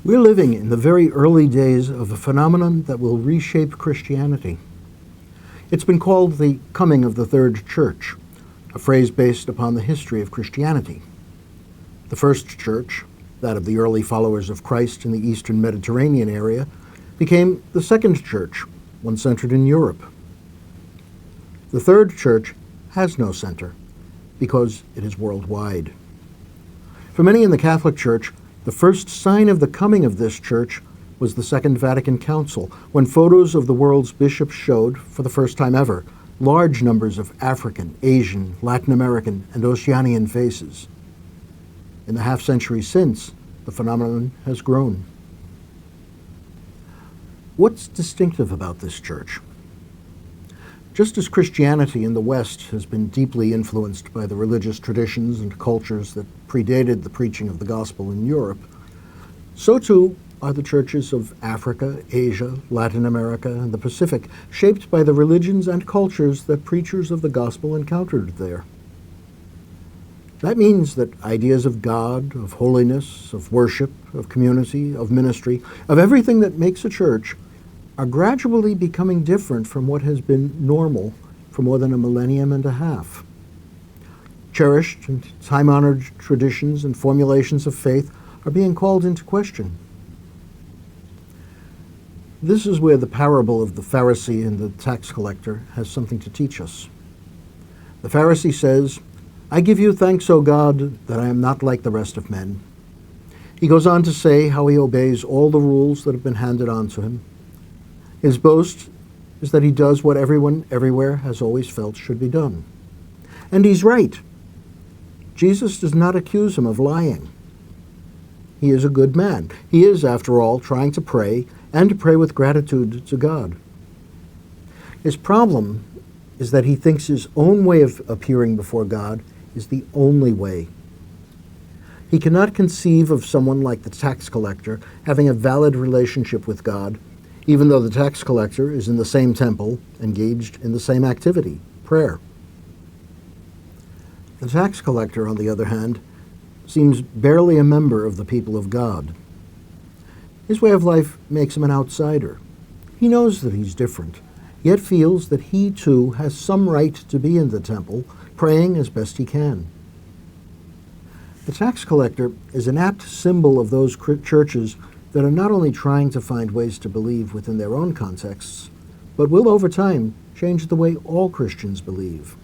We're living in the very early days of a phenomenon that will reshape Christianity. It's been called the coming of the Third Church, a phrase based upon the history of Christianity. The first church, that of the early followers of Christ in the Eastern Mediterranean area, became the second church, one centered in Europe. The third church has no center because it is worldwide. For many in the Catholic Church, the first sign of the coming of this church was the Second Vatican Council, when photos of the world's bishops showed, for the first time ever, large numbers of African, Asian, Latin American, and Oceanian faces. In the half-century since, the phenomenon has grown. What's distinctive about this church? Just as Christianity in the West has been deeply influenced by the religious traditions and cultures that predated the preaching of the gospel in Europe, so too are the churches of Africa, Asia, Latin America, and the Pacific, shaped by the religions and cultures that preachers of the gospel encountered there. That means that ideas of God, of holiness, of worship, of community, of ministry, of everything that makes a church, are gradually becoming different from what has been normal for more than a millennium and a half. Cherished and time-honored traditions and formulations of faith are being called into question. This is where the parable of the Pharisee and the tax collector has something to teach us. The Pharisee says, "I give you thanks, O God, that I am not like the rest of men." He goes on to say how he obeys all the rules that have been handed on to him. His boast is that he does what everyone everywhere has always felt should be done. And he's right. Jesus does not accuse him of lying. He is a good man. He is, after all, trying to pray, and to pray with gratitude to God. His problem is that he thinks his own way of appearing before God is the only way. He cannot conceive of someone like the tax collector having a valid relationship with God, even though the tax collector is in the same temple, engaged in the same activity, prayer. The tax collector, on the other hand, seems barely a member of the people of God. His way of life makes him an outsider. He knows that he's different, yet feels that he too has some right to be in the temple, praying as best he can. The tax collector is an apt symbol of those churches that are not only trying to find ways to believe within their own contexts, but will over time change the way all Christians believe.